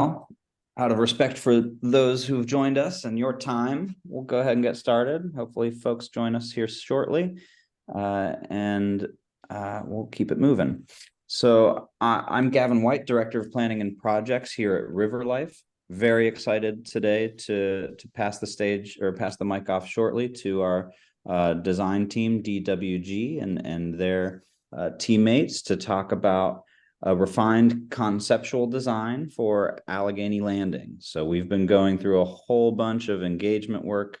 Out of respect for those who've joined us and your time, we'll go ahead and get started. Hopefully folks join us here shortly, and we'll keep it moving. So I'm Gavin White, Director of Planning and Projects here at Riverlife. Very excited today to pass the stage or pass the mic off shortly to our design team, DWG, and their teammates to talk about a refined conceptual design for Allegheny Landing. So we've been going through a whole bunch of engagement work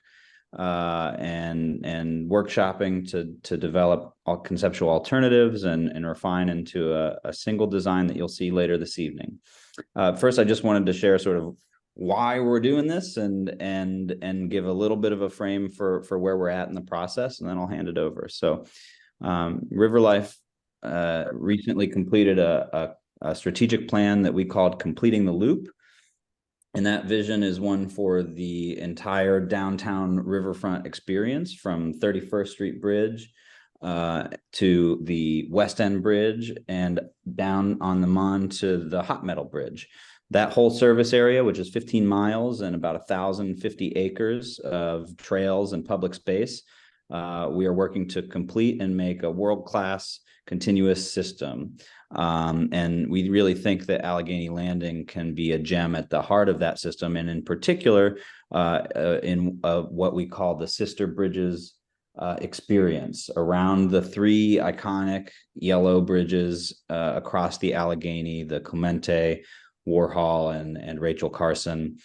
and workshopping to develop all conceptual alternatives and refine into a single design that you'll see later this evening. First, I just wanted to share sort of why we're doing this and give a little bit of a frame for where we're at in the process, and then I'll hand it over. So Riverlife recently completed a strategic plan that we called Completing the Loop. And that vision is one for the entire downtown riverfront experience from 31st Street Bridge to the West End Bridge and down on the Mon to the Hot Metal Bridge. That whole service area, which is 15 miles and about 1,050 acres of trails and public space, we are working to complete and make a world-class continuous system. And we really think that Allegheny Landing can be a gem at the heart of that system, and in particular, in what we call the Sister Bridges experience around the three iconic yellow bridges across the Allegheny, the Clemente, Warhol, and Rachel Carson,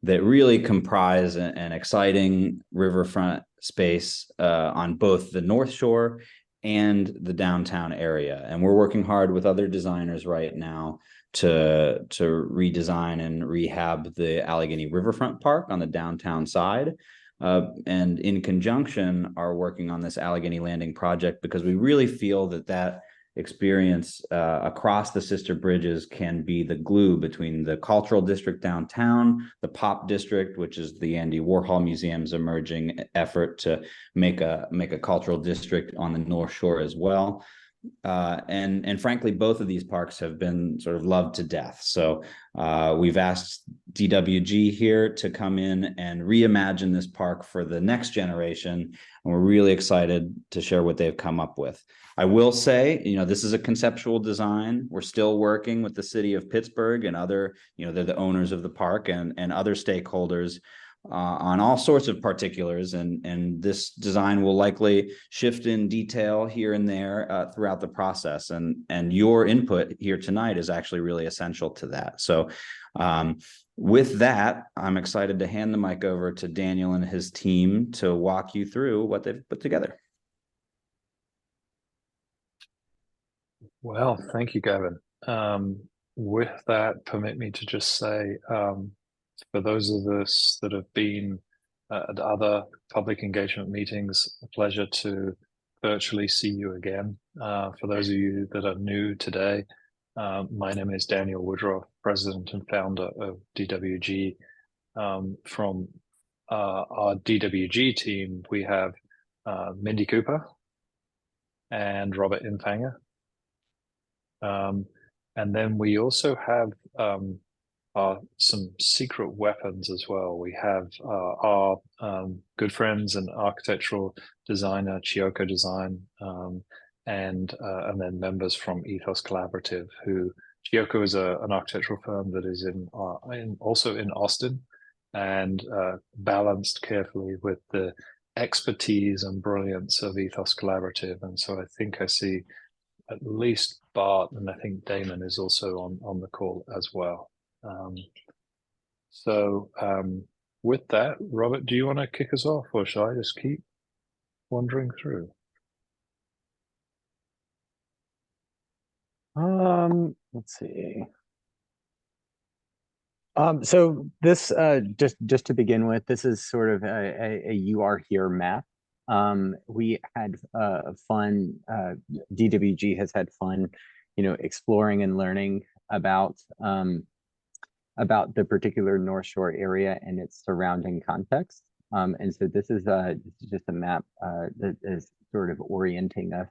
that really comprise an exciting riverfront space on both the North Shore and the downtown area. And we're working hard with other designers right now to redesign and rehab the Allegheny Riverfront Park on the downtown side. And in conjunction are working on this Allegheny Landing project because we really feel that experience across the sister bridges can be the glue between the cultural district downtown, the pop district, which is the Andy Warhol Museum's emerging effort to make a cultural district on the North Shore as well. And frankly, both of these parks have been sort of loved to death. So we've asked DWG here to come in and reimagine this park for the next generation. And we're really excited to share what they've come up with. I will say, this is a conceptual design. We're still working with the City of Pittsburgh and other, they're the owners of the park and other stakeholders on all sorts of particulars, and this design will likely shift in detail here and there throughout the process, and your input here tonight is actually really essential to that. So with that, I'm excited to hand the mic over to Daniel and his team to walk you through what they've put together. Well, thank you, Gavin. With that, permit me to just say, for those of us that have been at other public engagement meetings, a pleasure to virtually see you again. For those of you that are new today, my name is Daniel Woodruff, President and Founder of DWG. From our DWG team, we have Mindy Cooper and Robert Infanger. And then we also have some secret weapons as well. We have our good friends and architectural designer, Chiyoko Design, and then members from Ethos Collaborative, who Chiyoko is an architectural firm that is also in Austin, and balanced carefully with the expertise and brilliance of Ethos Collaborative. And so I think I see at least Bart, and I think Damon is also on the call as well. With that, Robert, do you want to kick us off, or shall I just keep wandering through? Let's see. So this just to begin with, this is sort of a you are here map. We had fun. DWG has had fun, exploring and learning about the particular North Shore area and its surrounding context. And so this is just a map that is sort of orienting us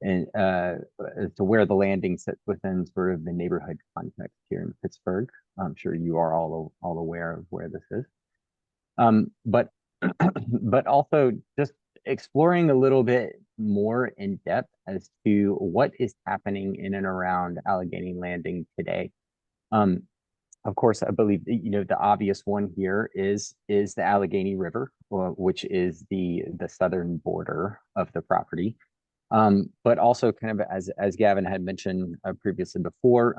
and as to where the landing sits within sort of the neighborhood context here in Pittsburgh. I'm sure you are all aware of where this is. But but also just exploring a little bit more in depth as to what is happening in and around Allegheny Landing today. Of course, I believe the obvious one here is the Allegheny River, which is the southern border of the property. But also kind of as Gavin had mentioned previously before,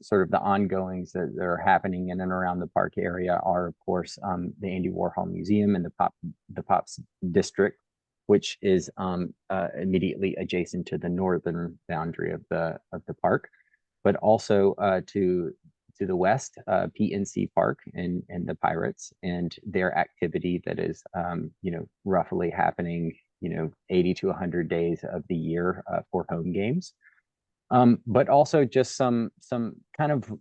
sort of the ongoings that are happening in and around the park area are, of course, the Andy Warhol Museum and the Pops District, which is immediately adjacent to the northern boundary of the park, but also to the west, PNC Park and the Pirates and their activity that is roughly happening 80 to 100 days of the year for home games. But also just some kind of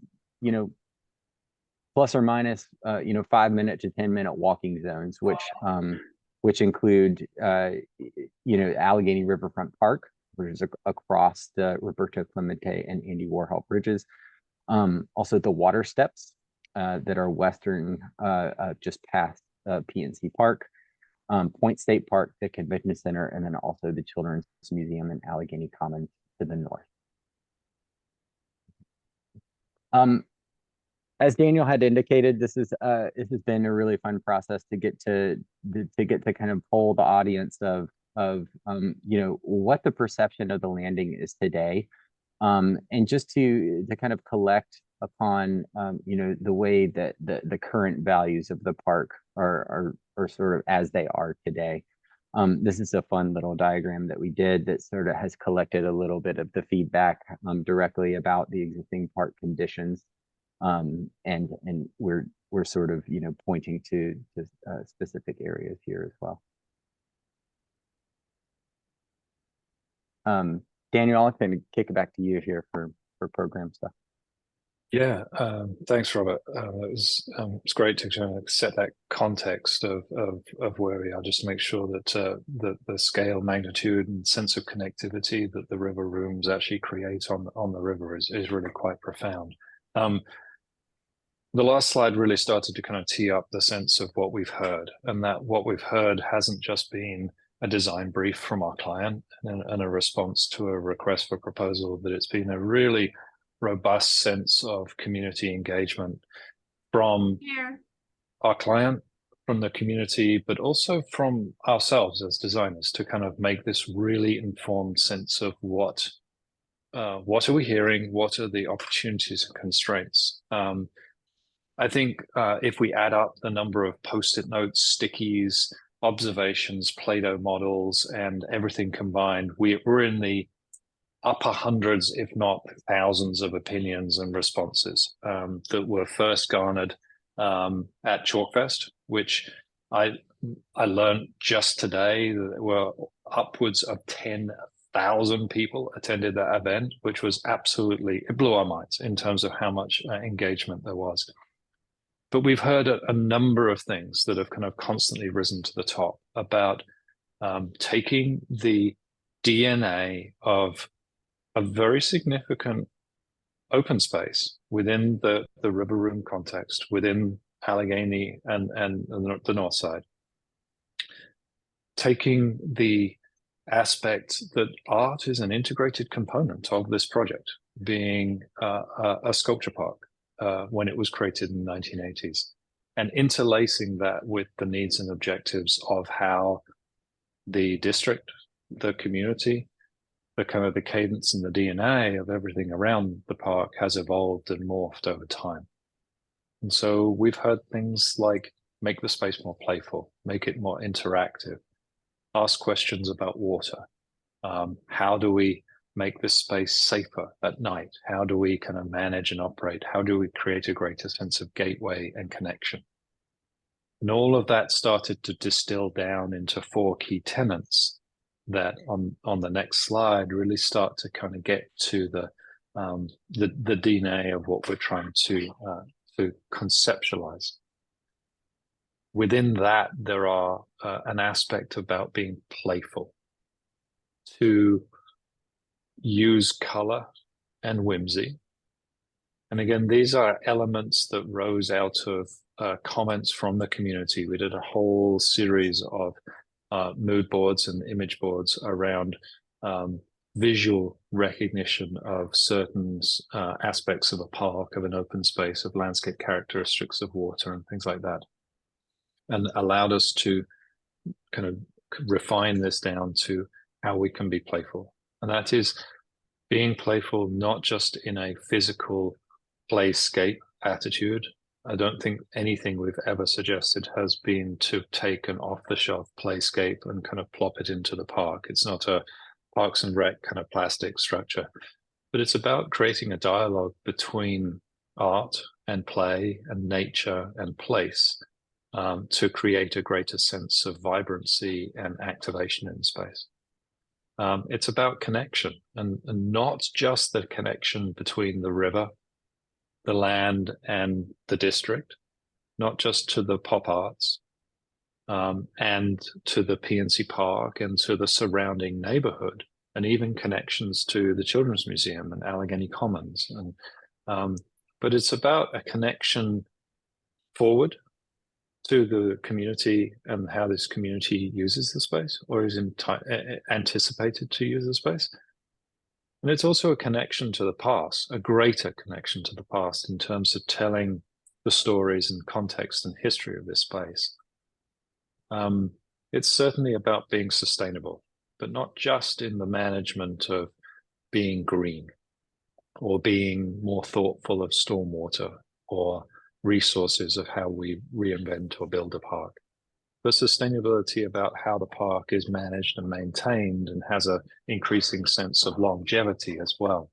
plus or minus 5-minute to 10-minute walking zones, which include Allegheny Riverfront Park, which is across the Roberto Clemente and Andy Warhol bridges. Also the water steps that are western, just past PNC Park. Point State Park, the Convention Center, and then also the Children's Museum in Allegheny Commons to the north. As Daniel had indicated, this has been a really fun process to get to kind of poll the audience of what the perception of the landing is today, and just to kind of collect upon the way that the current values of the park are sort of as they are today. This is a fun little diagram that we did that sort of has collected a little bit of the feedback directly about the existing park conditions, and we're sort of pointing to specific areas here as well. Daniel, I'll kind of kick it back to you here for program stuff. Yeah, thanks, Robert. It's great to kind of set that context of where we are, just to make sure that the scale, magnitude, and sense of connectivity that the river rooms actually create on the river is really quite profound. The last slide really started to kind of tee up the sense of what we've heard, and that what we've heard hasn't just been a design brief from our client and a response to a request for proposal, but it's been a really robust sense of community engagement from our client, from the community, but also from ourselves as designers to kind of make this really informed sense of what are we hearing, what are the opportunities and constraints. I think if we add up the number of post-it notes, stickies, observations, Play-Doh models, and everything combined, we're in the upper hundreds, if not thousands, of opinions and responses that were first garnered at Chalkfest, which I learned just today that there were upwards of 10,000 people attended that event, which was it blew our minds in terms of how much engagement there was. But we've heard a number of things that have kind of constantly risen to the top about taking the DNA of a very significant open space within the river room context, within Allegheny and the north side, taking the aspect that art is an integrated component of this project, being a sculpture park when it was created in the 1980s, and interlacing that with the needs and objectives of how the district, the community, the kind of the cadence and the DNA of everything around the park has evolved and morphed over time. And so we've heard things like make the space more playful, make it more interactive, ask questions about water. How do we make this space safer at night? How do we kind of manage and operate? How do we create a greater sense of gateway and connection? And all of that started to distill down into 4 key tenets that on the next slide really start to kind of get to the DNA of what we're trying to conceptualize. Within that, there are an aspect about being playful, to use color and whimsy. And again, these are elements that rose out of comments from the community. We did a whole series of mood boards and image boards around visual recognition of certain aspects of a park, of an open space, of landscape characteristics of water and things like that, and allowed us to kind of refine this down to how we can be playful. And that is being playful, not just in a physical playscape attitude. I don't think anything we've ever suggested has been to take an off-the-shelf playscape and kind of plop it into the park. It's not a Parks and Rec kind of plastic structure, but it's about creating a dialogue between art and play and nature and place to create a greater sense of vibrancy and activation in space. It's about connection, and not just the connection between the river, the land, and the district, not just to the pop arts, and to the PNC Park and to the surrounding neighborhood, and even connections to the Children's Museum and Allegheny Commons. But it's about a connection forward to the community and how this community uses the space, or is anticipated to use the space. And it's also a connection to the past, a greater connection to the past in terms of telling the stories and context and history of this space. It's certainly about being sustainable, but not just in the management of being green or being more thoughtful of stormwater or resources of how we reinvent or build a park, but sustainability about how the park is managed and maintained and has an increasing sense of longevity as well.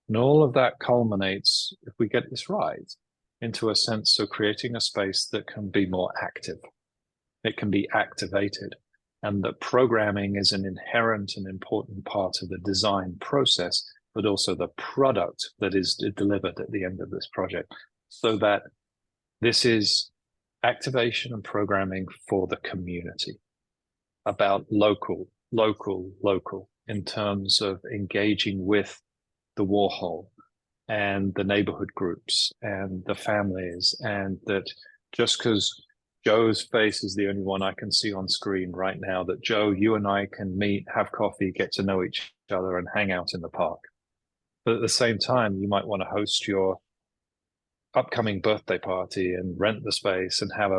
And all of that culminates, if we get this right, into a sense of creating a space that can be more active. It can be activated, and that programming is an inherent and important part of the design process, but also the product that is delivered at the end of this project, so that this is activation and programming for the community, about local in terms of engaging with the Warhol and the neighborhood groups and the families, and that just because Joe's face is the only one I can see on screen right now, that Joe, you and I can meet, have coffee, get to know each other and hang out in the park. But at the same time, you might want to host your upcoming birthday party and rent the space and have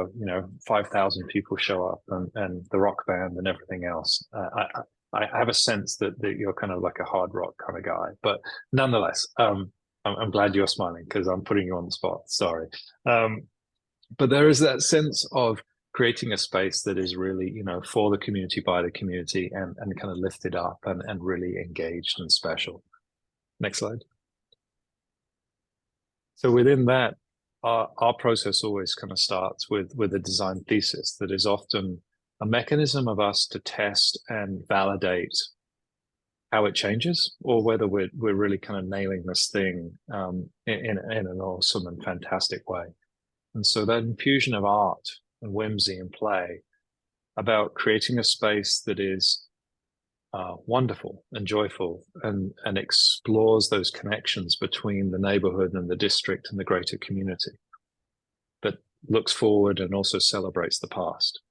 5,000 people show up and the rock band and everything else. I have a sense that you're kind of like a hard rock kind of guy, but nonetheless, I'm glad you're smiling because I'm putting you on the spot. Sorry. But there is that sense of creating a space that is really, for the community, by the community, and kind of lifted up and really engaged and special. Next slide. So within that, our process always kind of starts with a design thesis that is often a mechanism of us to test and validate how it changes, or whether we're really kind of nailing this thing in an awesome and fantastic way. And so that infusion of art and whimsy and play about creating a space that is wonderful and joyful and explores those connections between the neighborhood and the district and the greater community, but looks forward and also celebrates the past.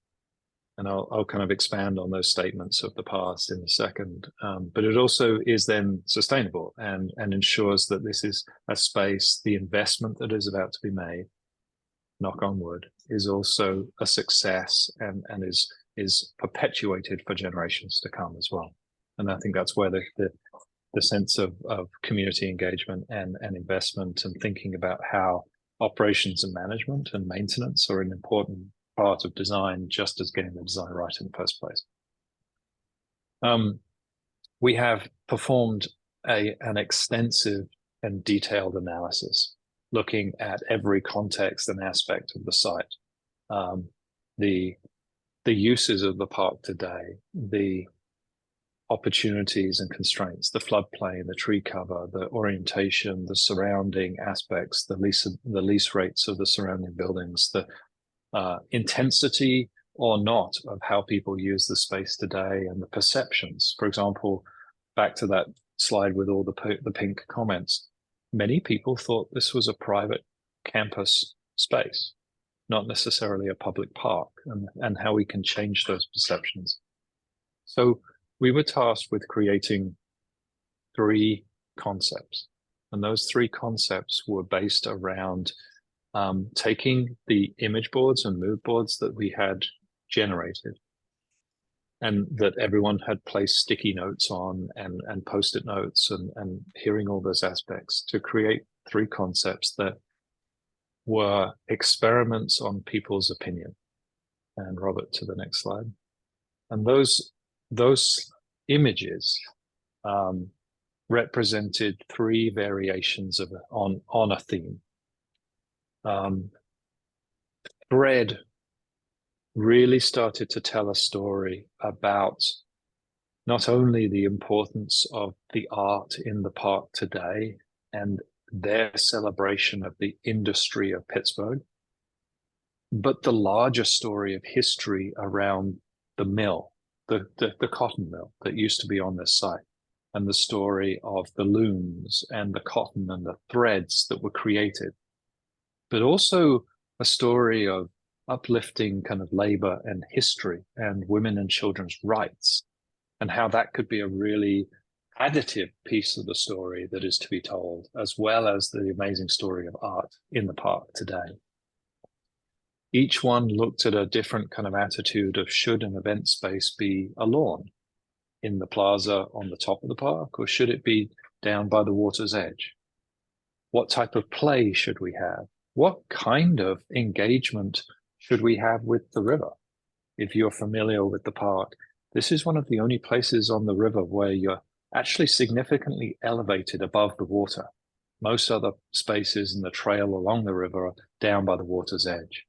And I'll kind of expand on those statements of the past in a second. But it also is then sustainable and ensures that this is a space, the investment that is about to be made, knock on wood, is also a success and is perpetuated for generations to come as well. And I think that's where the sense of community engagement and investment and thinking about how operations and management and maintenance are an important part of design, just as getting the design right in the first place. We have performed an extensive and detailed analysis, looking at every context and aspect of the site, the uses of the park today, the opportunities and constraints, the floodplain, the tree cover, the orientation, the surrounding aspects, the lease rates of the surrounding buildings, the intensity or not of how people use the space today, and the perceptions. For example, back to that slide with all the pink comments, many people thought this was a private campus space, not necessarily a public park, and how we can change those perceptions. So we were tasked with creating 3 concepts, and those 3 concepts were based around taking the image boards and mood boards that we had generated and that everyone had placed sticky notes on and post-it notes and hearing all those aspects to create 3 concepts that were experiments on people's opinion. And Robert, to the next slide. And those images represented 3 variations of on a theme. Thread really started to tell a story about not only the importance of the art in the park today and their celebration of the industry of Pittsburgh, but the larger story of history around the mill, the cotton mill that used to be on this site, and the story of the looms and the cotton and the threads that were created, but also a story of uplifting kind of labor and history and women and children's rights, and how that could be a really additive piece of the story that is to be told, as well as the amazing story of art in the park today. Each one looked at a different kind of attitude of, should an event space be a lawn in the plaza on the top of the park, or should it be down by the water's edge? What type of play should we have? What kind of engagement should we have with the river? If you're familiar with the park, this is one of the only places on the river where you're actually significantly elevated above the water. Most other spaces in the trail along the river are down by the water's edge.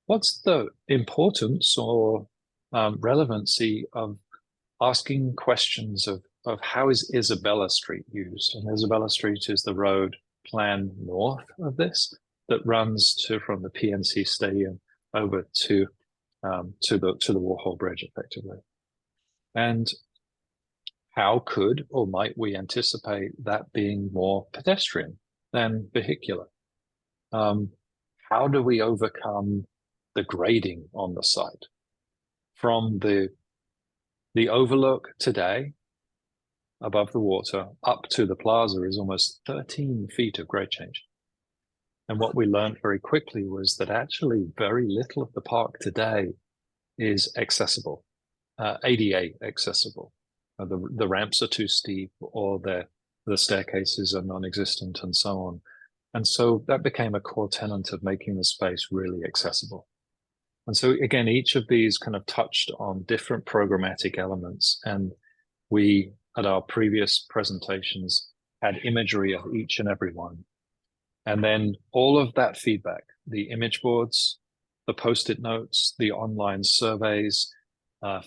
What's the importance or relevancy of asking questions of how is Isabella Street used? And Isabella Street is the road planned north of this that runs from the PNC Stadium over to the Warhol Bridge, effectively. And how could or might we anticipate that being more pedestrian than vehicular? How do we overcome the grading on the site? From the overlook today, above the water, up to the plaza is almost 13 feet of grade change. And what we learned very quickly was that actually very little of the park today is accessible, ADA accessible. The ramps are too steep, or the staircases are non-existent, and so on. And so that became a core tenet of making the space really accessible. And so again, each of these kind of touched on different programmatic elements. And we, at our previous presentations, had imagery of each and every one. And then all of that feedback, the image boards, the post-it notes, the online surveys,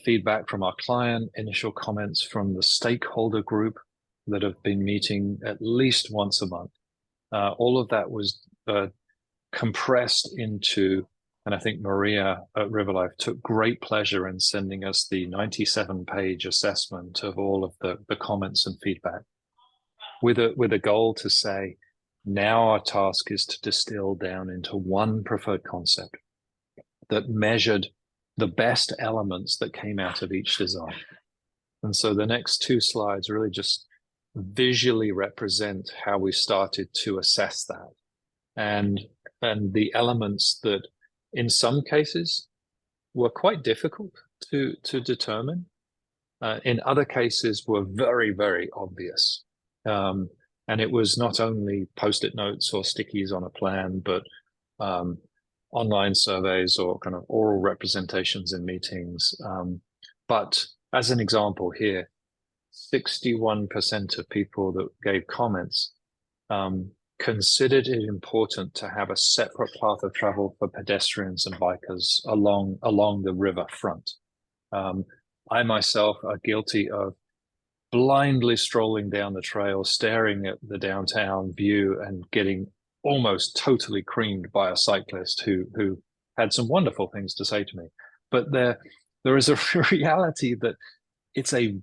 feedback from our client, initial comments from the stakeholder group that have been meeting at least once a month. All of that was compressed into, and I think Maria at Riverlife took great pleasure in sending us the 97-page assessment of all of the comments and feedback with a goal to say, now our task is to distill down into one preferred concept that measured the best elements that came out of each design. And so the next 2 slides really just visually represent how we started to assess that, and the elements that in some cases were quite difficult to determine. In other cases were very, very obvious. And it was not only post-it notes or stickies on a plan, but online surveys or kind of oral representations in meetings. But as an example here, 61% of people that gave comments considered it important to have a separate path of travel for pedestrians and bikers along the river front. I myself are guilty of blindly strolling down the trail, staring at the downtown view and getting almost totally creamed by a cyclist who had some wonderful things to say to me. But there is a reality that it's a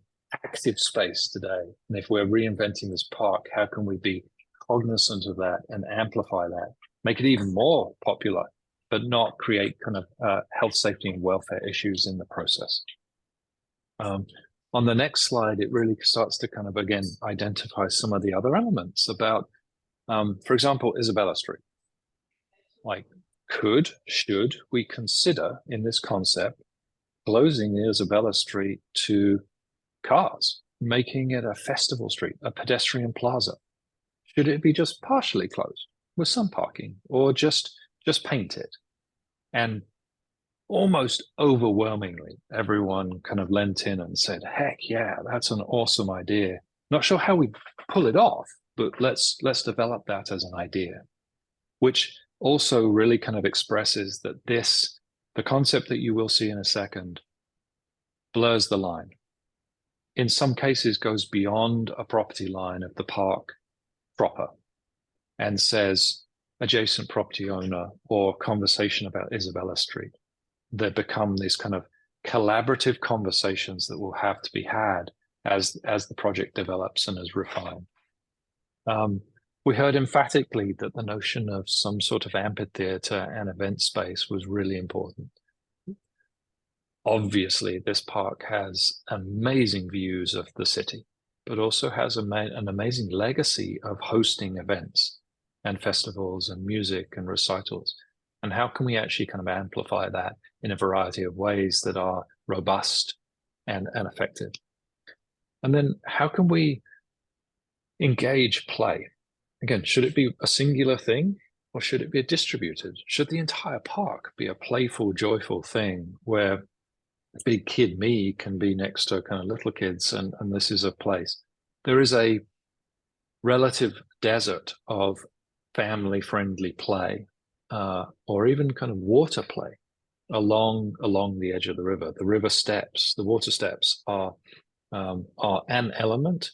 active space today. And if we're reinventing this park, how can we be cognizant of that and amplify that, make it even more popular, but not create kind of health, safety, and welfare issues in the process? On the next slide, it really starts to kind of, again, identify some of the other elements about, for example, Isabella Street. Like, should we consider in this concept closing the Isabella Street to cars, making it a festival street, a pedestrian plaza? Should it be just partially closed with some parking, or just paint it? And almost overwhelmingly, everyone kind of lent in and said, heck yeah, that's an awesome idea. Not sure how we pull it off, but let's develop that as an idea, which also really kind of expresses that the concept that you will see in a second blurs the line. In some cases goes beyond a property line of the park proper and says adjacent property owner or conversation about Isabella Street. They become these kind of collaborative conversations that will have to be had as the project develops and is refined. We heard emphatically that the notion of some sort of amphitheater and event space was really important. Obviously, this park has amazing views of the city, but also has an amazing legacy of hosting events and festivals and music and recitals. And how can we actually kind of amplify that in a variety of ways that are robust and effective? And then how can we engage play? Again, should it be a singular thing, or should it be distributed? Should the entire park be a playful, joyful thing where big kid me can be next to kind of little kids, and this is a place? There is a relative desert of family-friendly play, or even kind of water play along the edge of the river. The river steps, the water steps are an element,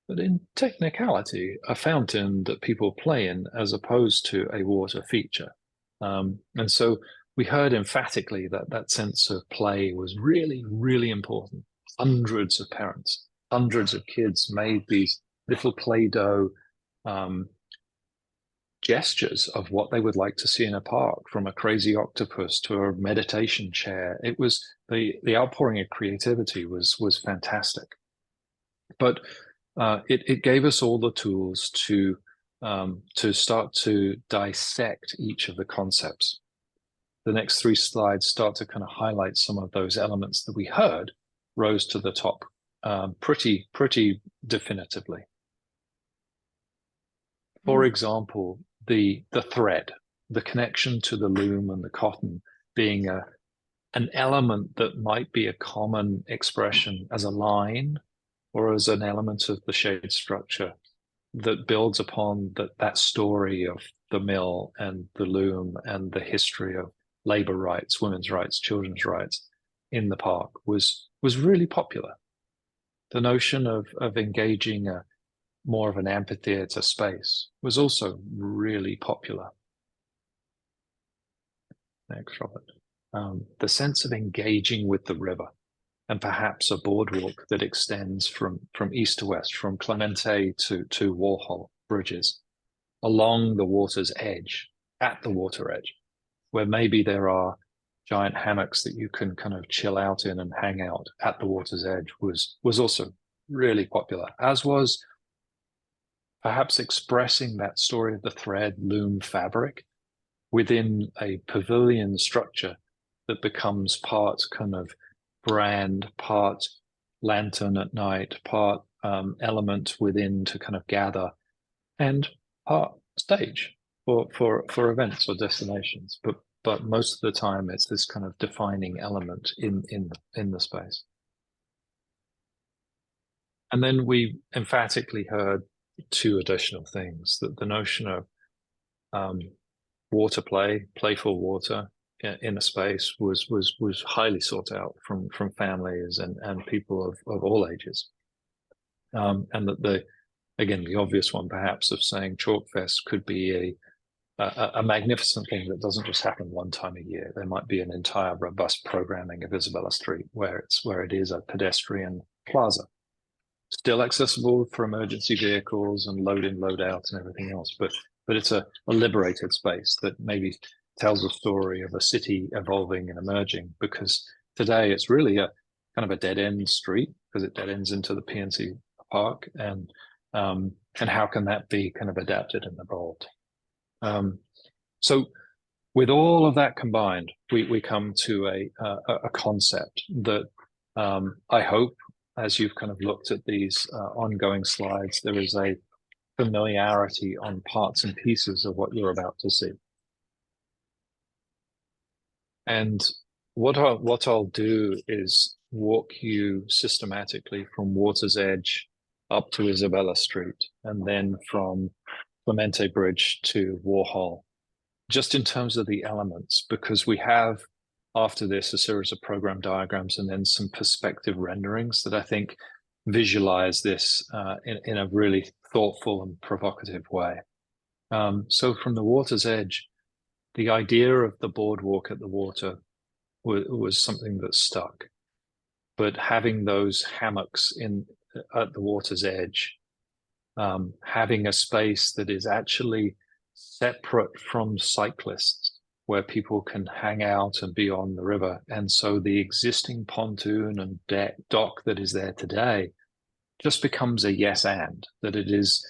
but in technicality, a fountain that people play in as opposed to a water feature. And so we heard emphatically that sense of play was really, really important. Hundreds of parents, hundreds of kids made these little Play-Doh gestures of what they would like to see in a park, from a crazy octopus to a meditation chair. It was the outpouring of creativity was fantastic. But it gave us all the tools to start to dissect each of the concepts. The next 3 slides start to kind of highlight some of those elements that we heard rose to the top pretty definitively. For example, the thread, the connection to the loom and the cotton being an element that might be a common expression as a line or as an element of the shade structure that builds upon that story of the mill and the loom and the history of labor rights, women's rights, children's rights in the park was really popular. The notion of engaging more of an amphitheater space was also really popular. Thanks, Robert. The sense of engaging with the river, and perhaps a boardwalk that extends from east to west, from Clemente to Warhol Bridges, along the water's edge, at the water edge, where maybe there are giant hammocks that you can kind of chill out in and hang out at the water's edge was also really popular, as was perhaps expressing that story of the thread loom fabric within a pavilion structure that becomes part kind of brand, part lantern at night, part element within to kind of gather, and part stage for events or destinations. But most of the time it's this kind of defining element in the space. And then we emphatically heard 2 additional things: that the notion of water play, playful water in a space was highly sought out from families and people of all ages. And that the obvious one perhaps of saying Chalk Fest could be a magnificent thing that doesn't just happen one time a year. There might be an entire robust programming of Isabella Street where it is a pedestrian plaza still accessible for emergency vehicles and load in, load out and everything else. But it's a liberated space that maybe tells a story of a city evolving and emerging, because today it's really a kind of a dead end street because it dead ends into the PNC park. And how can that be kind of adapted and evolved? So with all of that combined, we come to a concept that I hope, as you've kind of looked at these ongoing slides, there is a familiarity on parts and pieces of what you're about to see. And what I'll do is walk you systematically from Water's Edge up to Isabella Street, and then from Clemente Bridge to Warhol, just in terms of the elements, because we have, after this, a series of program diagrams and then some perspective renderings that I think visualize this in a really thoughtful and provocative way. So from the Water's Edge, the idea of the boardwalk at the water was something that stuck. But having those hammocks at the water's edge, having a space that is actually separate from cyclists, where people can hang out and be on the river. And so the existing pontoon and dock that is there today just becomes a yes and, that it is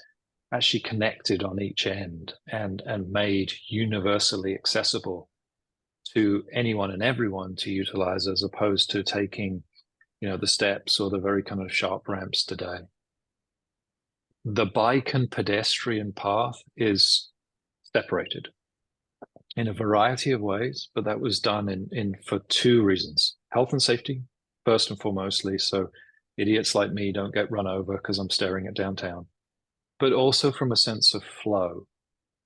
actually connected on each end and made universally accessible to anyone and everyone to utilize, as opposed to taking, the steps or the very kind of sharp ramps today. The bike and pedestrian path is separated in a variety of ways, but that was done for two reasons: health and safety, first and foremostly, so idiots like me don't get run over because I'm staring at downtown, but also from a sense of flow,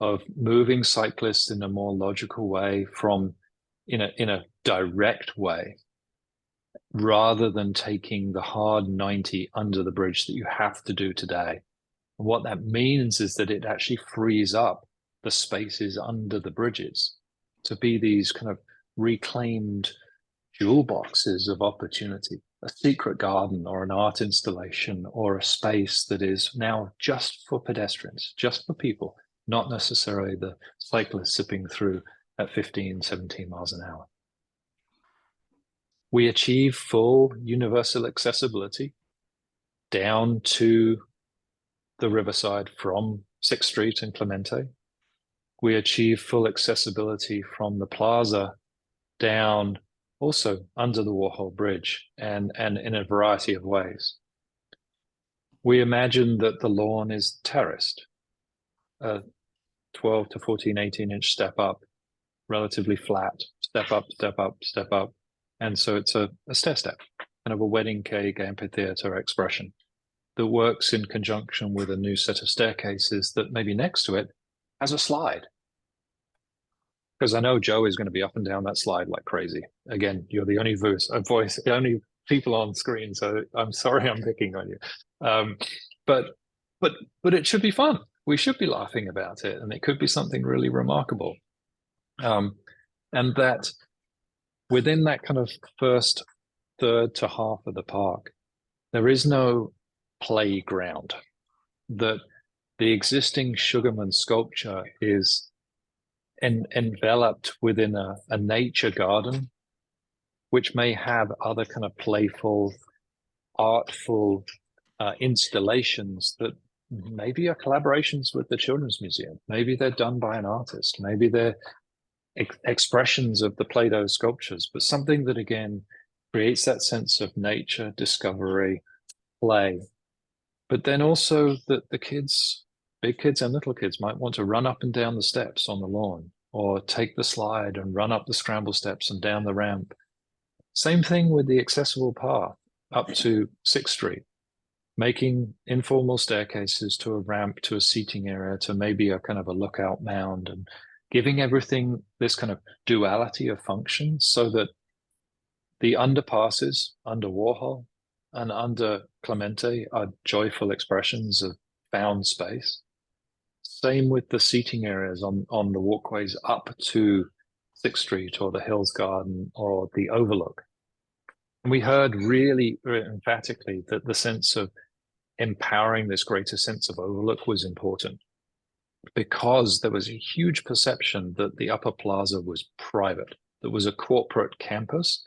of moving cyclists in a more logical way, in a direct way, rather than taking the hard 90 under the bridge that you have to do today. And what that means is that it actually frees up the spaces under the bridges to be these kind of reclaimed jewel boxes of opportunity, a secret garden or an art installation or a space that is now just for pedestrians, just for people, not necessarily the cyclists zipping through at 15, 17 miles an hour. We achieve full universal accessibility down to the riverside from 6th Street and Clemente. We achieve full accessibility from the plaza down also under the Warhol Bridge and in a variety of ways. We imagine that the lawn is terraced, a 12 to 14, 18-inch step up, relatively flat, step up, step up, step up. And so it's a stair step, kind of a wedding cake amphitheater expression that works in conjunction with a new set of staircases that maybe next to it has a slide. Because I know Joe is going to be up and down that slide like crazy. Again, you're the only voice, the only people on screen, so I'm sorry I'm picking on you. But it should be fun. We should be laughing about it, and it could be something really remarkable. And that within that kind of first third to half of the park, there is no playground. That the existing Sugarman sculpture is enveloped within a nature garden, which may have other kind of playful, artful installations that maybe are collaborations with the Children's Museum. Maybe they're done by an artist. Maybe they're expressions of the Play-Doh sculptures, but something that, again, creates that sense of nature, discovery, play. But then also that the kids, big kids and little kids, might want to run up and down the steps on the lawn, or take the slide and run up the scramble steps and down the ramp. Same thing with the accessible path up to 6th Street, making informal staircases to a ramp, to a seating area, to maybe a kind of a lookout mound, and giving everything this kind of duality of function, so that the underpasses under Warhol and under Clemente are joyful expressions of found space. Same with the seating areas on the walkways up to 6th Street or the Hills Garden or the Overlook. And we heard really emphatically that the sense of empowering this greater sense of overlook was important, because there was a huge perception that the upper plaza was private, that was a corporate campus,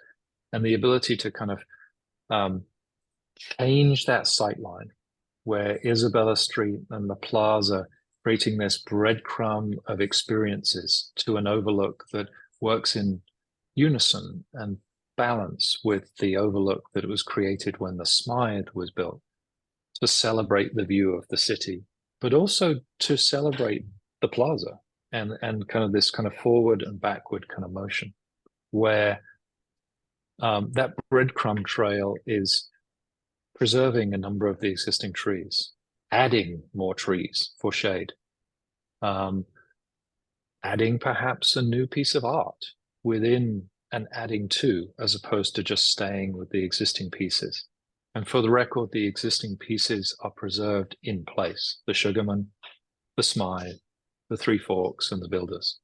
and the ability to kind of change that sightline where Isabella Street and the plaza creating this breadcrumb of experiences to an overlook that works in unison and balance with the overlook that was created when the Smythe was built, to celebrate the view of the city, but also to celebrate the plaza and kind of this kind of forward and backward kind of motion, where that breadcrumb trail is preserving a number of the existing trees, adding more trees for shade, adding perhaps a new piece of art within and adding to, as opposed to just staying with the existing pieces. And for the record, the existing pieces are preserved in place: the Sugarman, the Smythe, the Three Forks, and the Builders.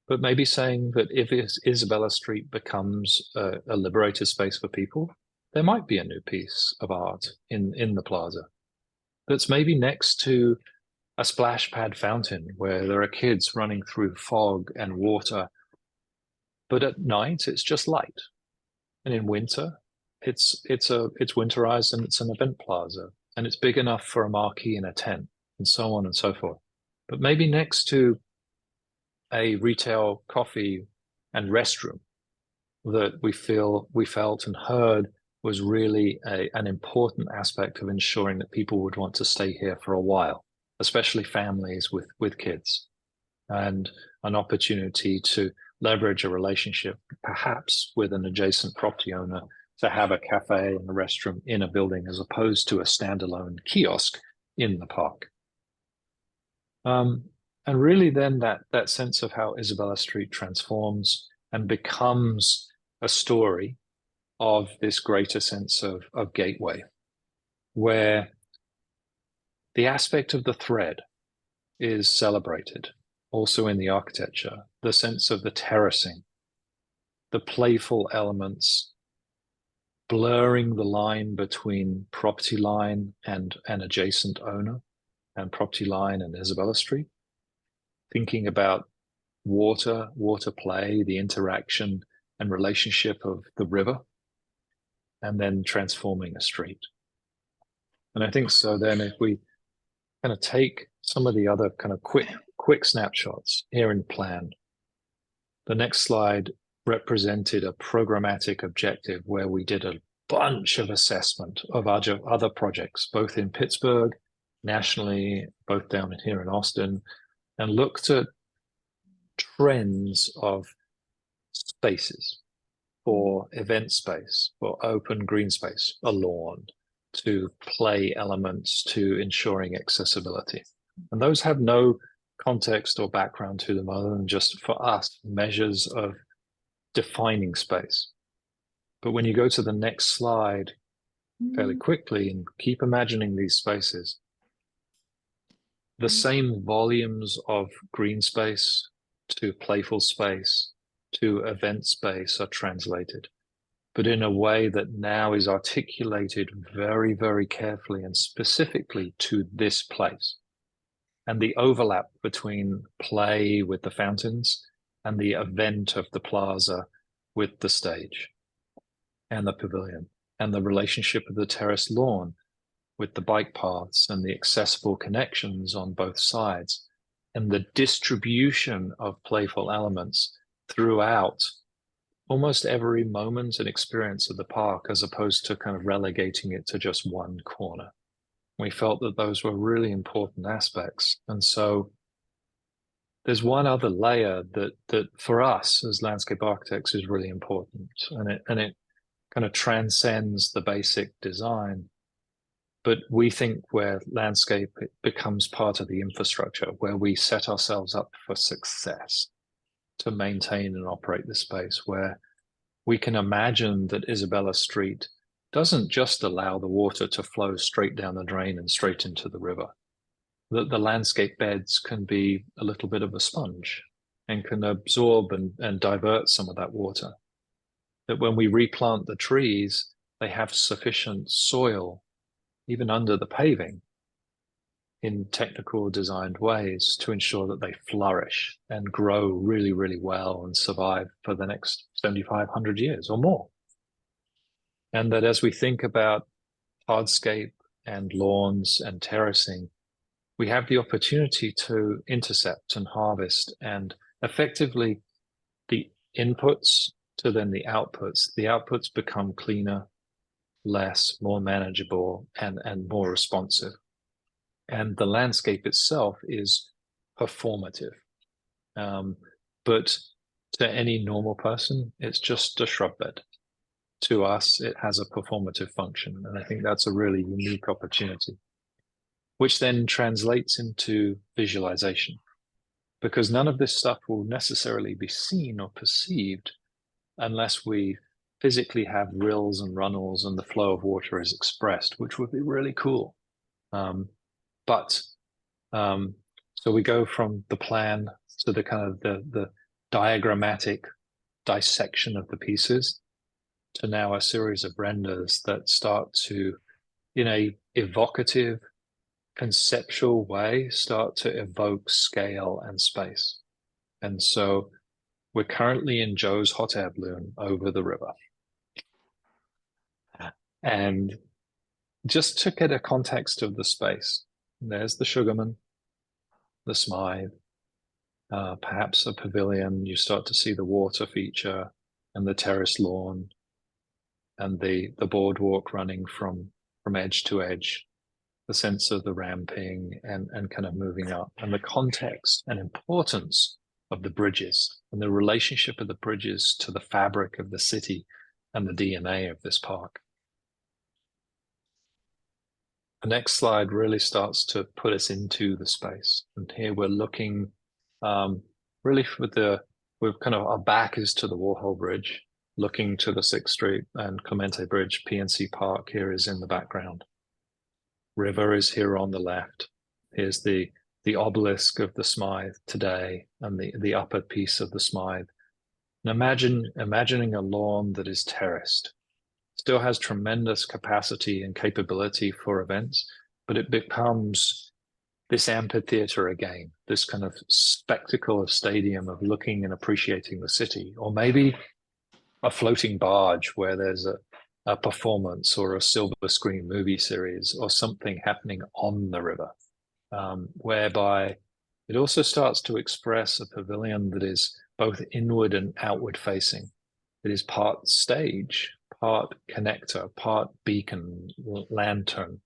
But maybe saying that if Isabella Street becomes a liberated space for people, there might be a new piece of art in the plaza that's maybe next to a splash pad fountain where there are kids running through fog and water, but at night it's just light. And in winter, it's winterized and it's an event plaza, and it's big enough for a marquee and a tent, and so on and so forth. But maybe next to a retail coffee and restroom that we felt and heard was really an important aspect of ensuring that people would want to stay here for a while, especially families with kids, and an opportunity to leverage a relationship perhaps with an adjacent property owner to have a cafe and a restroom in a building, as opposed to a standalone kiosk in the park. And really then that sense of how Isabella Street transforms and becomes a story of this greater sense of gateway, where the aspect of the thread is celebrated also in the architecture, the sense of the terracing, the playful elements, blurring the line between property line and an adjacent owner, and property line and Isabella Street, thinking about water play, the interaction and relationship of the river, and then transforming a street. And I think so then if we kind of take some of the other kind of quick snapshots here in the plan, the next slide represented a programmatic objective where we did a bunch of assessment of other projects, both in Pittsburgh, nationally, both down here in Austin, and looked at trends of spaces, for event space, for open green space, a lawn, to play elements, to ensuring accessibility. And those have no context or background to them other than just, for us, measures of defining space. But when you go to the next slide fairly quickly and keep imagining these spaces, the same volumes of green space to playful space to event space are translated, but in a way that now is articulated very, very carefully and specifically to this place. And the overlap between play with the fountains and the event of the plaza with the stage and the pavilion, and the relationship of the terrace lawn with the bike paths and the accessible connections on both sides, and the distribution of playful elements throughout almost every moment and experience of the park, as opposed to kind of relegating it to just one corner. We felt that those were really important aspects. And so there's one other layer that for us as landscape architects is really important, and it kind of transcends the basic design. But we think where landscape becomes part of the infrastructure, where we set ourselves up for success to maintain and operate the space, where we can imagine that Isabella Street doesn't just allow the water to flow straight down the drain and straight into the river, that the landscape beds can be a little bit of a sponge and can absorb and divert some of that water. That when we replant the trees, they have sufficient soil even under the paving, in technical designed ways to ensure that they flourish and grow really, really well and survive for the next 7,500 years or more. And that as we think about hardscape and lawns and terracing, we have the opportunity to intercept and harvest, and effectively the inputs to then the outputs become cleaner, less, more manageable, and more responsive. And the landscape itself is performative. But to any normal person, it's just a shrub bed. To us, it has a performative function. And I think that's a really unique opportunity, which then translates into visualization, because none of this stuff will necessarily be seen or perceived unless we physically have rills and runnels and the flow of water is expressed, which would be really cool. So we go from the plan to the kind of the diagrammatic dissection of the pieces to now a series of renders that start to, in a evocative, conceptual way, start to evoke scale and space. And so we're currently in Joe's hot air balloon over the river. And just to get a context of the space, there's the Sugarman, the Smythe, perhaps a pavilion. You start to see the water feature and the terrace lawn and the boardwalk running from edge to edge, the sense of the ramping and kind of moving up, and the context and importance of the bridges and the relationship of the bridges to the fabric of the city and the DNA of this park. The next slide really starts to put us into the space. And here we're looking really we've kind of, our back is to the Warhol Bridge, looking to the 6th Street and Clemente Bridge. PNC Park here is in the background. River is here on the left. Here's the obelisk of the Smythe today and the upper piece of the Smythe. And imagining a lawn that is terraced. Still has tremendous capacity and capability for events, but it becomes this amphitheater again, this kind of spectacle of stadium of looking and appreciating the city, or maybe a floating barge where there's a performance or a silver screen movie series or something happening on the river, whereby it also starts to express a pavilion that is both inward and outward facing. It is part stage, part connector, part beacon, lantern,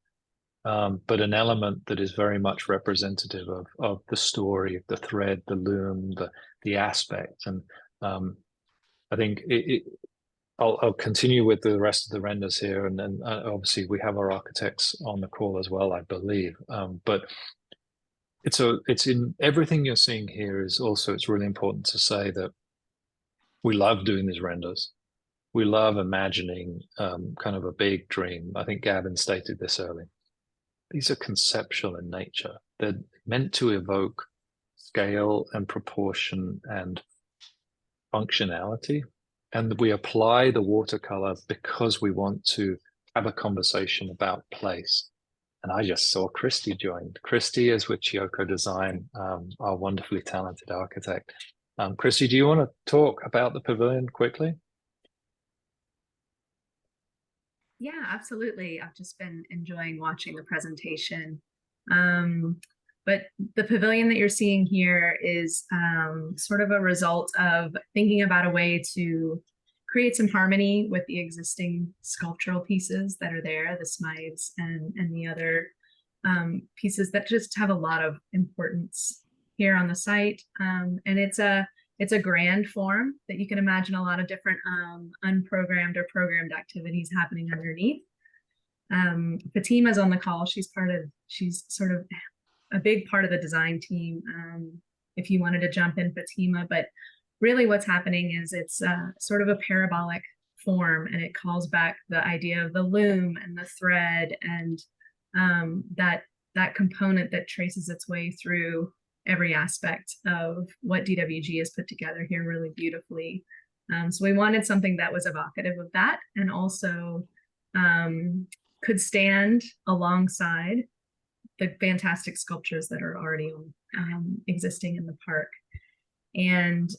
but an element that is very much representative of the story, the thread, the loom, the aspect. And I think I'll continue with the rest of the renders here, and then obviously we have our architects on the call as well, I believe. But it's in everything you're seeing here. It's really important to say that we love doing these renders. We love imagining kind of a big dream. I think Gavin stated this earlier. These are conceptual in nature. They're meant to evoke scale and proportion and functionality. And we apply the watercolor because we want to have a conversation about place. And I just saw Christy joined. Christy is with Chiyoko Design, our wonderfully talented architect. Christy, do you want to talk about the pavilion quickly? Yeah, absolutely. I've just been enjoying watching the presentation. But the pavilion that you're seeing here is sort of a result of thinking about a way to create some harmony with the existing sculptural pieces that are there, the Smythes and the other pieces that just have a lot of importance here on the site. And it's a grand form that you can imagine a lot of different unprogrammed or programmed activities happening underneath. Fatima's on the call. She's sort of a big part of the design team. If you wanted to jump in, Fatima, but really what's happening is it's sort of a parabolic form, and it calls back the idea of the loom and the thread and that component that traces its way through every aspect of what DWG has put together here really beautifully. So we wanted something that was evocative of that, and also could stand alongside the fantastic sculptures that are already existing in the park. And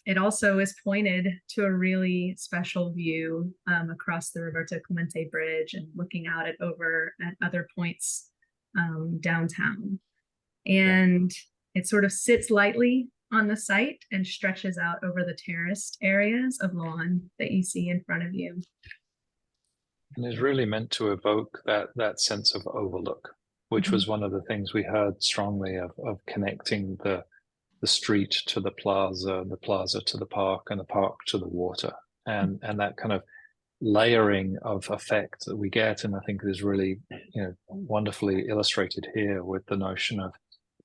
it also is pointed to a really special view across the Roberto Clemente Bridge and looking out over at other points downtown. And it sort of sits lightly on the site and stretches out over the terraced areas of lawn that you see in front of you. And is really meant to evoke that sense of overlook, which was one of the things we heard strongly of connecting the street to the plaza to the park, and the park to the water, and that kind of layering of effect that we get. And I think is really, you know, wonderfully illustrated here with the notion of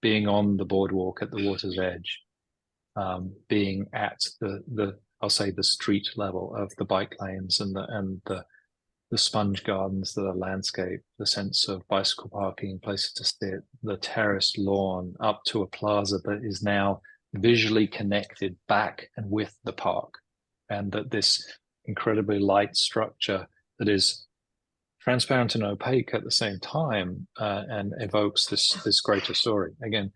being on the boardwalk at the water's edge, being at the I'll say the street level of the bike lanes and the sponge gardens that are landscape, the sense of bicycle parking, places to sit, the terraced lawn up to a plaza that is now visually connected back and with the park. And that this incredibly light structure that is transparent and opaque at the same time, and evokes this greater story. Again,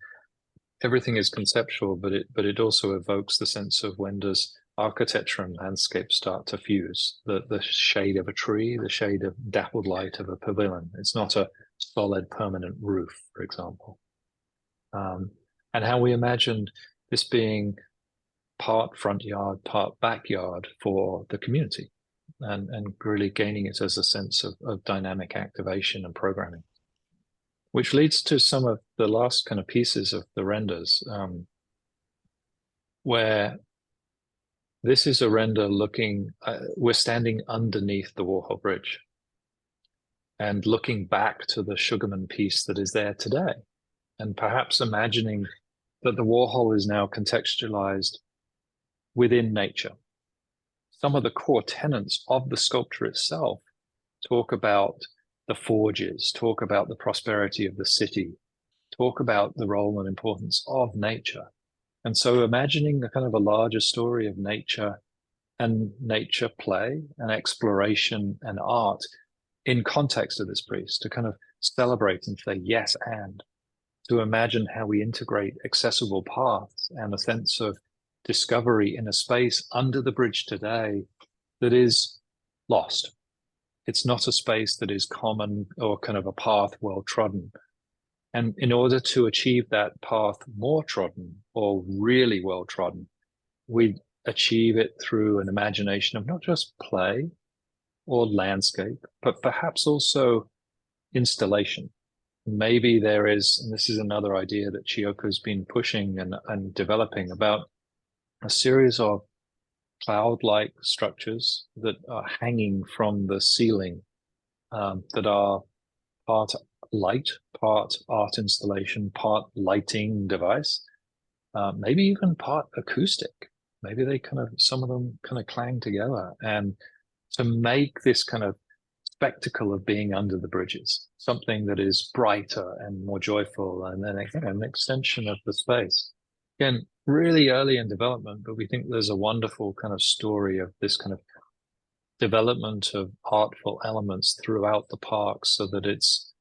everything is conceptual, but it also evokes the sense of when does architecture and landscape start to fuse, the shade of a tree, the shade of dappled light of a pavilion. It's not a solid permanent roof, for example. And how we imagined this being part front yard, part backyard for the community, and really gaining it as a sense of dynamic activation and programming. Which leads to some of the last kind of pieces of the renders, where this is a render looking, we're standing underneath the Warhol Bridge and looking back to the Sugarman piece that is there today, and perhaps imagining that the Warhol is now contextualized within nature. Some of the core tenets of the sculpture itself talk about the forges, talk about the prosperity of the city, talk about the role and importance of nature. And so imagining a kind of a larger story of nature and nature play and exploration and art in context of this piece, to kind of celebrate and say yes, and to imagine how we integrate accessible paths and a sense of discovery in a space under the bridge today that is lost. It's not a space that is common or kind of a path well trodden. And in order to achieve that path more trodden or really well trodden, we achieve it through an imagination of not just play or landscape, but perhaps also installation. Maybe there is, and this is another idea that Chiyoko's been pushing and developing, about a series of cloud-like structures that are hanging from the ceiling, that are part light, part art installation, part lighting device, maybe even part acoustic. Maybe they kind of, some of them kind of clang together, and to make this kind of spectacle of being under the bridges, something that is brighter and more joyful, and then again, an extension of the space. Again, really early in development, but we think there's a wonderful kind of story of this kind of development of artful elements throughout the park, so that it's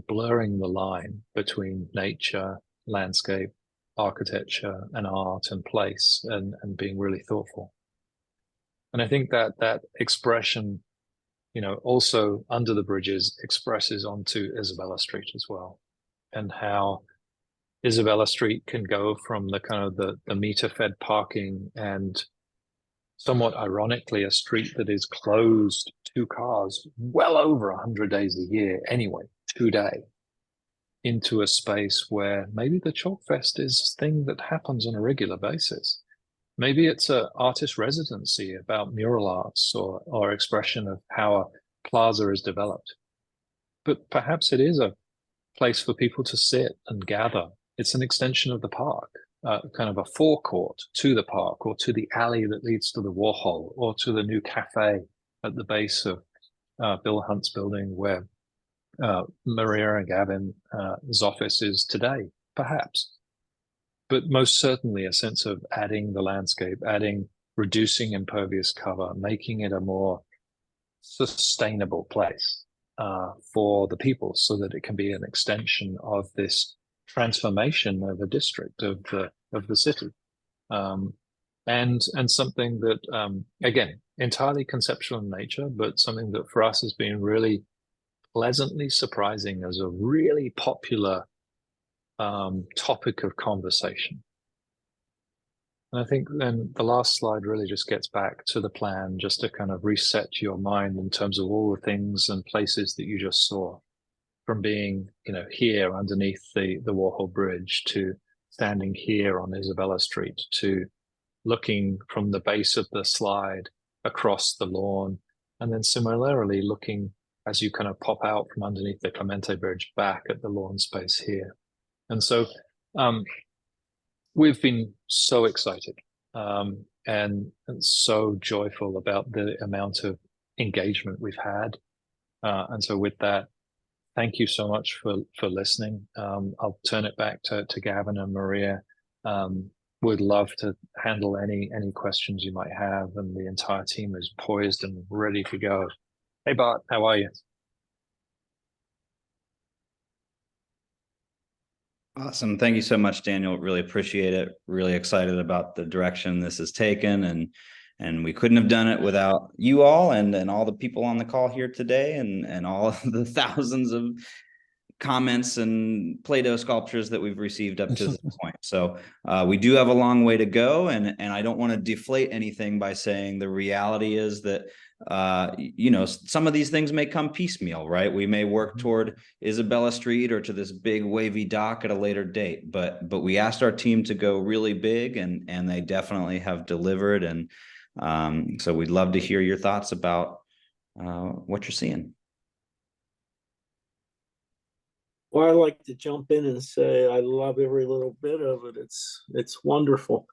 blurring the line between nature, landscape, architecture, and art and place, and being really thoughtful. And I think that expression, you know, also under the bridges expresses onto Isabella Street as well, and how Isabella Street can go from the kind of the meter-fed parking and somewhat ironically a street that is closed to cars well over 100 days a year anyway, today, into a space where maybe the Chalk Fest is a thing that happens on a regular basis. Maybe it's an artist residency about mural arts or expression of how a plaza is developed. But perhaps it is a place for people to sit and gather. It's an extension of the park, kind of a forecourt to the park, or to the alley that leads to the Warhol, or to the new cafe at the base of Bill Hunt's building, where Maria and Gavin's office is today, perhaps. But most certainly a sense of adding the landscape, reducing impervious cover, making it a more sustainable place. for the people, so that it can be an extension of this transformation of a district of the city, and something that again, entirely conceptual in nature, but something that for us has been really pleasantly surprising as a really popular topic of conversation. And I think then the last slide really just gets back to the plan, just to kind of reset your mind in terms of all the things and places that you just saw, from being, here underneath the Warhol Bridge, to standing here on Isabella Street, to looking from the base of the slide across the lawn, and then similarly looking as you kind of pop out from underneath the Clemente Bridge back at the lawn space here. And so we've been so excited and so joyful about the amount of engagement we've had. And so with that, thank you so much for listening. I'll turn it back to Gavin and Maria. Would love to handle any questions you might have, and the entire team is poised and ready to go. Hey Bart, how are you? Awesome. Thank you so much, Daniel. Really appreciate it. Really excited about the direction this has taken, and we couldn't have done it without you all and all the people on the call here today, and all of the thousands of comments and Play-Doh sculptures that we've received up to this point. So we do have a long way to go, and I don't want to deflate anything by saying the reality is that some of these things may come piecemeal, right? We may work toward Isabella Street or to this big wavy dock at a later date, but we asked our team to go really big, and they definitely have delivered. And so we'd love to hear your thoughts about what you're seeing. Well, I like to jump in and say I love every little bit of it. It's wonderful.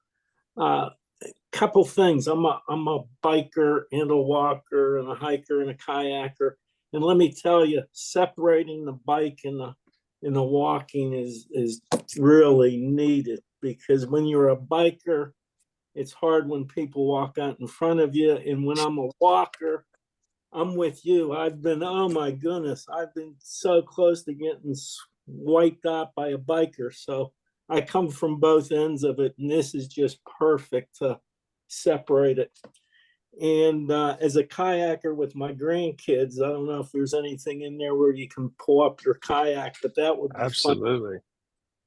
Couple things. I'm a biker and a walker and a hiker and a kayaker. And let me tell you, separating the bike and the walking is really needed, because when you're a biker, it's hard when people walk out in front of you. And when I'm a walker, I'm with you. Oh my goodness, I've been so close to getting wiped out by a biker. So I come from both ends of it, and this is just perfect to separate it. And as a kayaker with my grandkids, I don't know if there's anything in there where you can pull up your kayak, but that would be absolutely fun.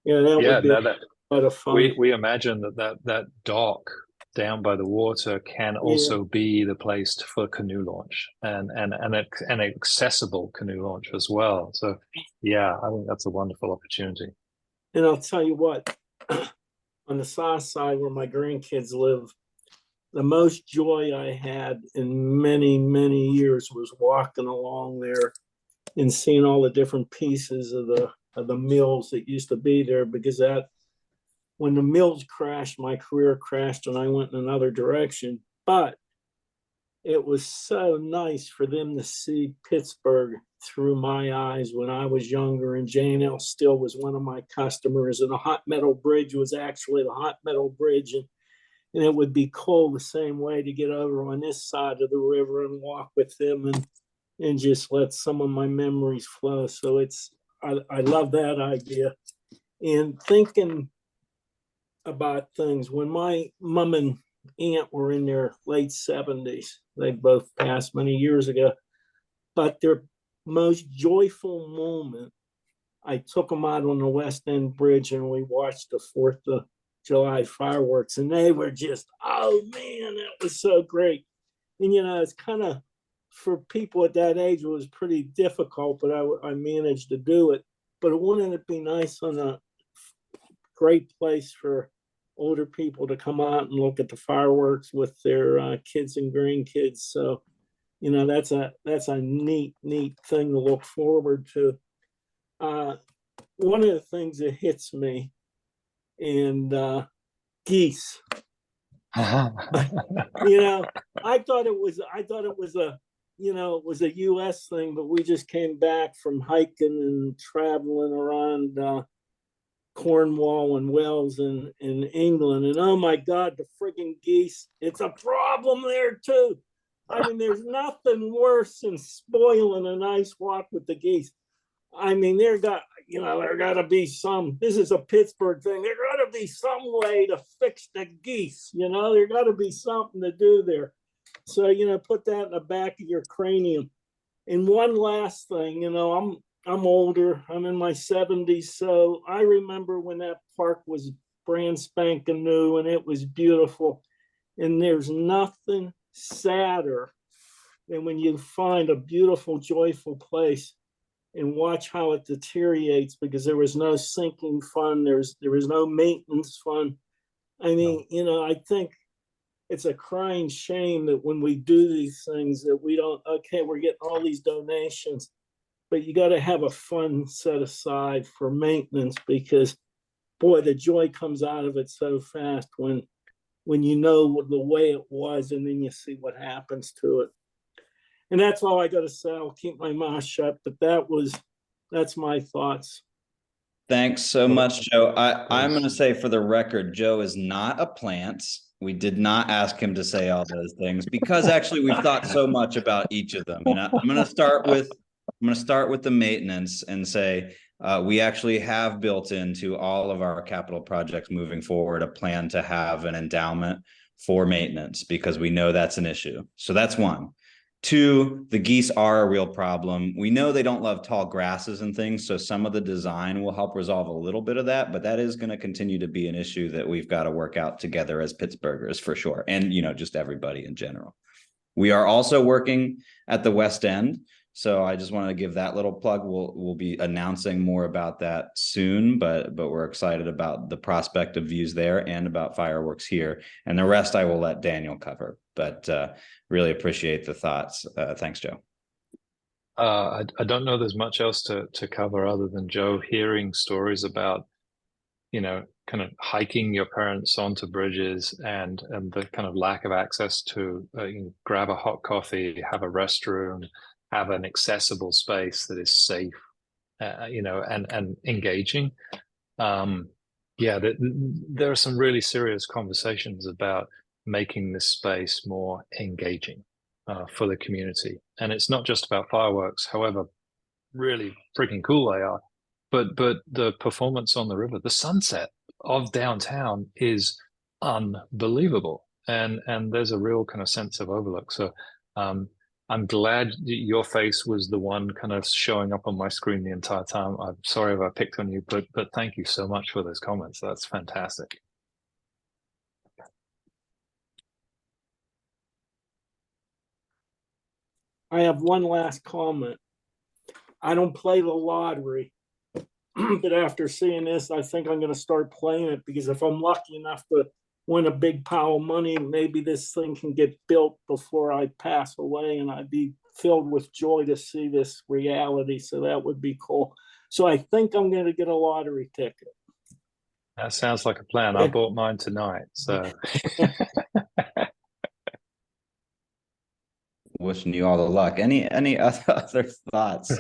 Yeah, that would be a lot of fun. We imagine that dock down by the water can also be the place for canoe launch, and an accessible canoe launch as well. So yeah, I think that's a wonderful opportunity. And I'll tell you what, on the south side where my grandkids live, the most joy I had in many, many years was walking along there and seeing all the different pieces of the mills that used to be there, because when the mills crashed, my career crashed and I went in another direction. But it was so nice for them to see Pittsburgh through my eyes when I was younger, and J&L still was one of my customers, and the hot metal bridge was actually the hot metal bridge. And it would be cool the same way to get over on this side of the river and walk with them and just let some of my memories flow. So I love that idea. And thinking about things, when my mom and aunt were in their late 70s, they both passed many years ago, but their most joyful moment, I took them out on the West End Bridge and we watched the 4th of July fireworks, and they were just, oh man, that was so great. And it's kind of, for people at that age, it was pretty difficult, but I managed to do it. But wouldn't it be nice on a great place for older people to come out and look at the fireworks with their kids and grandkids? So, that's a neat thing to look forward to. One of the things that hits me, and geese. I thought it was a U.S. thing, but we just came back from hiking and traveling around Cornwall and Wales in England, and oh my God, the friggin' geese! It's a problem there too. I mean, there's nothing worse than spoiling a nice walk with the geese. I mean, there got to be this is a Pittsburgh thing. There got to be some way to fix the geese, there got to be something to do there. So, put that in the back of your cranium. And one last thing, I'm older, I'm in my 70s. So I remember when that park was brand spanking new and it was beautiful. And there's nothing sadder than when you find a beautiful, joyful place and watch how it deteriorates because there was no sinking fund. There was no maintenance fund. I mean, I think it's a crying shame that when we do these things that we don't, we're getting all these donations, but you got to have a fund set aside for maintenance because, boy, the joy comes out of it so fast when you know the way it was and then you see what happens to it. And that's all I got to say. I'll keep my mouth shut, but that's my thoughts. Thanks so much, Joe. I'm going to say for the record, Joe is not a plant. We did not ask him to say all those things because actually we've thought so much about each of them. And I'm going to start with the maintenance and say we actually have built into all of our capital projects moving forward a plan to have an endowment for maintenance because we know that's an issue. So that's one. Two, the geese are a real problem. We know they don't love tall grasses and things, so some of the design will help resolve a little bit of that, but that is going to continue to be an issue that we've got to work out together as Pittsburghers for sure, and just everybody in general. We are also working at the West End, so I just wanted to give that little plug. We'll be announcing more about that soon, but we're excited about the prospect of views there and about fireworks here, and the rest I will let Daniel cover. But really appreciate the thoughts. Thanks, Joe. I don't know there's much else to cover other than Joe hearing stories about, kind of hiking your parents onto bridges and the kind of lack of access to grab a hot coffee, have a restroom, have an accessible space that is safe, and engaging. There are some really serious conversations about making this space more engaging for the community. And it's not just about fireworks, however really freaking cool they are, but the performance on the river, the sunset of downtown is unbelievable. And there's a real kind of sense of overlook. So I'm glad your face was the one kind of showing up on my screen the entire time. I'm sorry if I picked on you, but thank you so much for those comments. That's fantastic. I have one last comment. I don't play the lottery, but after seeing this, I think I'm going to start playing it because if I'm lucky enough to win a big pile of money, maybe this thing can get built before I pass away and I'd be filled with joy to see this reality. So that would be cool. So I think I'm going to get a lottery ticket. That sounds like a plan. I bought mine tonight, so. Wishing you all the luck. Any other thoughts?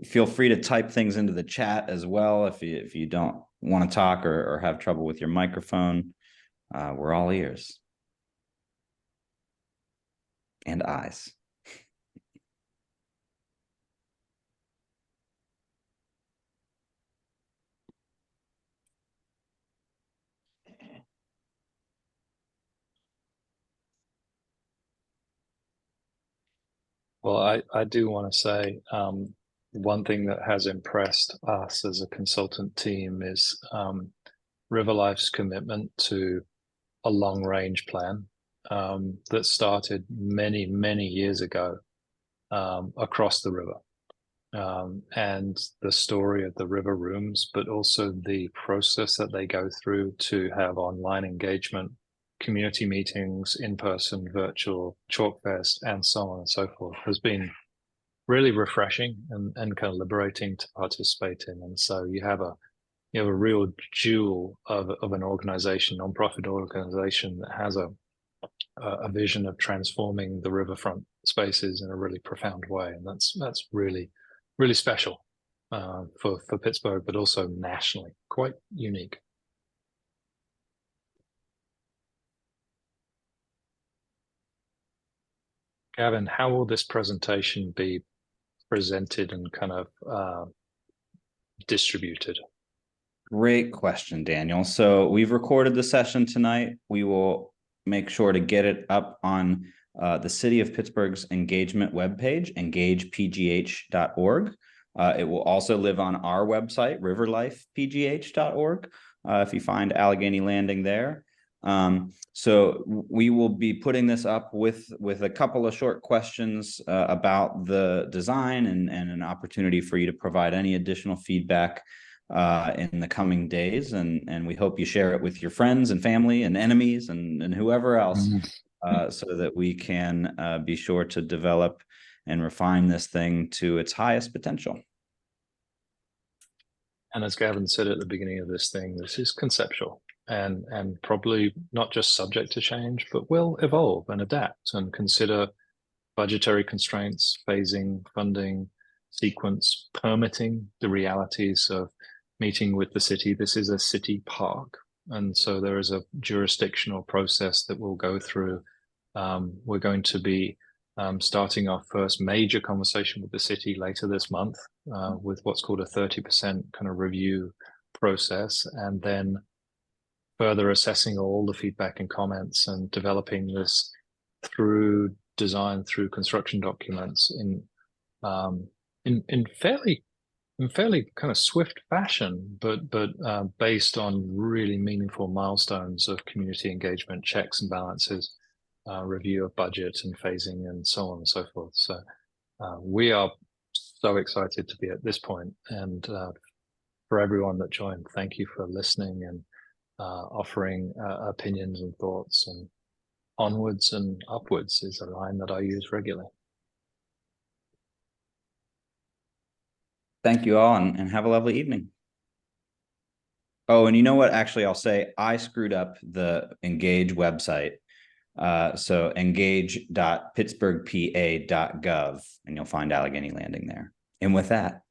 Feel free to type things into the chat as well if you don't want to talk or have trouble with your microphone. We're all ears and eyes. Well, I do want to say one thing that has impressed us as a consultant team is Riverlife's commitment to a long-range plan that started many, many years ago across the river. And the story of the river rooms, but also the process that they go through to have online engagement, community meetings, in-person, virtual, chalk fest, and so on and so forth has been really refreshing and kind of liberating to participate in. And so you have a real jewel of an organization, nonprofit organization that has a vision of transforming the riverfront spaces in a really profound way. And that's really, really special for Pittsburgh, but also nationally, quite unique. Gavin, how will this presentation be presented and kind of distributed? Great question, Daniel. So we've recorded the session tonight. We will make sure to get it up on the City of Pittsburgh's engagement webpage, engagepgh.org. It will also live on our website, riverlifepgh.org, if you find Allegheny Landing there. So we will be putting this up with a couple of short questions about the design and an opportunity for you to provide any additional feedback in the coming days, and we hope you share it with your friends and family and enemies and whoever else, so that we can be sure to develop and refine this thing to its highest potential. And as Gavin said at the beginning of this thing, this is conceptual and probably not just subject to change, but will evolve and adapt and consider budgetary constraints, phasing, funding, sequence, permitting, the realities of meeting with the city. This is a city park, and so there is a jurisdictional process that we'll go through. We're going to be starting our first major conversation with the city later this month with what's called a 30% kind of review process, and then further assessing all the feedback and comments and developing this through design, through construction documents in fairly kind of swift fashion, but based on really meaningful milestones of community engagement, checks and balances, review of budget and phasing, and so on and so forth. So we are so excited to be at this point, and for everyone that joined, thank you for listening and offering opinions and thoughts. And onwards and upwards is a line that I use regularly. Thank you all, and have a lovely evening. Oh, and you know what? Actually, I'll say I screwed up the Engage website. So engage.pittsburghpa.gov, and you'll find Allegheny Landing there. And with that,